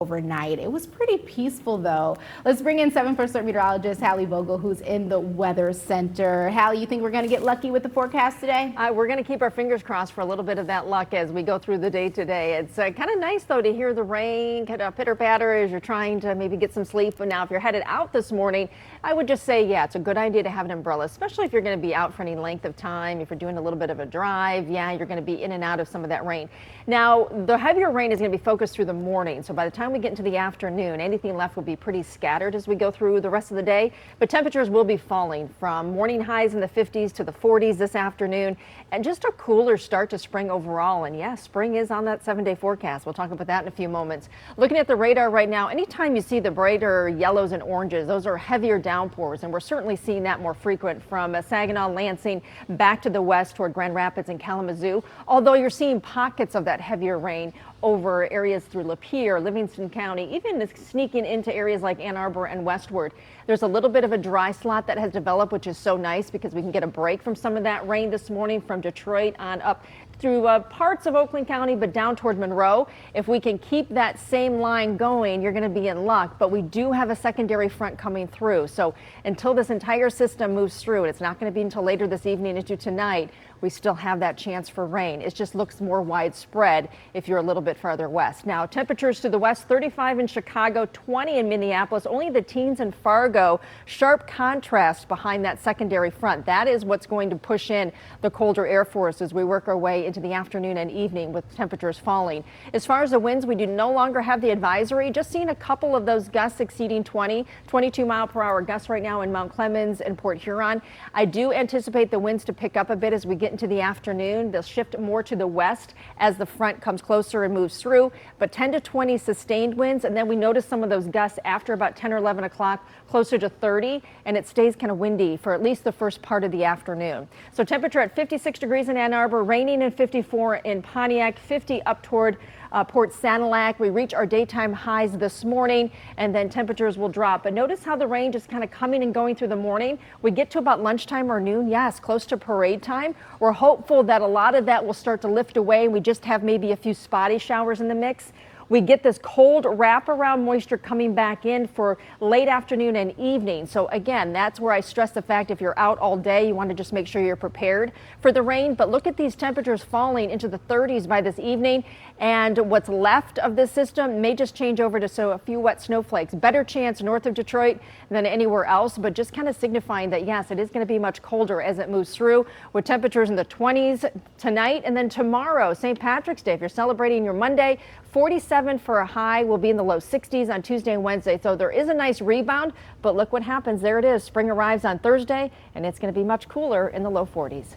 overnight. It was pretty peaceful though. Let's bring in 7-1 meteorologist Hallie Vogel, who's in the Weather Center. Hallie, you think we're going to get lucky with the forecast today? We're going to keep our fingers crossed for a little bit of that luck as we go through the day today. It's kind of nice though to hear the rain kind of pitter patter as you're trying to maybe get some sleep. But now if you're headed out this morning, I would just say, yeah, it's a good idea to have an umbrella, especially if you're going to be out for any length of time. If you're doing a little bit of a drive, yeah, you're going to be in and out of some of that rain. Now, the heavier rain is going to be focused through the morning. So by the time we get into the afternoon, anything left will be pretty scattered as we go through the rest of the day. But temperatures will be falling from morning highs in the 50s to the 40s this afternoon, and just a cooler start to spring overall. And yes, spring is on that 7-day forecast. We'll talk about that in a few moments. Looking at the radar right now, anytime you see the brighter yellows and oranges, those are heavier downpours, and we're certainly seeing that more frequent from Saginaw, Lansing, back to the west toward Grand Rapids and Kalamazoo. Although you're seeing pockets of that heavier rain over areas through Lapeer, Livingston County, even sneaking into areas like Ann Arbor and westward. There's a little bit of a dry slot that has developed, which is so nice because we can get a break from some of that rain this morning from Detroit on up through parts of Oakland County, but down toward Monroe. If we can keep that same line going, you're going to be in luck. But we do have a secondary front coming through. So until this entire system moves through, and it's not going to be until later this evening into tonight, we still have that chance for rain. It just looks more widespread if you're a little bit farther west. Now, temperatures to the west, 35 in Chicago, 20 in Minneapolis, only the teens in Fargo. Sharp contrast behind that secondary front. That is what's going to push in the colder air force as we work our way into the afternoon and evening with temperatures falling. As far as the winds, we do no longer have the advisory. Just seeing a couple of those gusts exceeding 22 mile per hour gusts right now in Mount Clemens and Port Huron. I do anticipate the winds to pick up a bit as we get into the afternoon. They'll shift more to the west as the front comes closer and moves through, but 10 to 20 sustained winds, and then we notice some of those gusts after about 10 or 11 o'clock closer to 30, and it stays kind of windy for at least the first part of the afternoon. So temperature at 56 degrees in Ann Arbor, raining in 54 in Pontiac, 50 up toward Port Sanilac. We reach our daytime highs this morning, and then temperatures will drop. But notice how the rain just kind of coming and going through the morning. We get to about lunchtime or noon, yes, close to parade time. We're hopeful that a lot of that will start to lift away. We just have maybe a few spotty showers in the mix. We get this cold wraparound moisture coming back in for late afternoon and evening. So again, that's where I stress the fact if you're out all day, you want to just make sure you're prepared for the rain. But look at these temperatures falling into the 30s by this evening. And what's left of this system may just change over to a few wet snowflakes. Better chance north of Detroit than anywhere else, but just kind of signifying that, yes, it is going to be much colder as it moves through, with temperatures in the 20s tonight. And then tomorrow, St. Patrick's Day, if you're celebrating your Monday, 47 for a high. Will be in the low 60s on Tuesday and Wednesday. So there is a nice rebound, but look what happens. There it is. Spring arrives on Thursday, and it's going to be much cooler in the low 40s.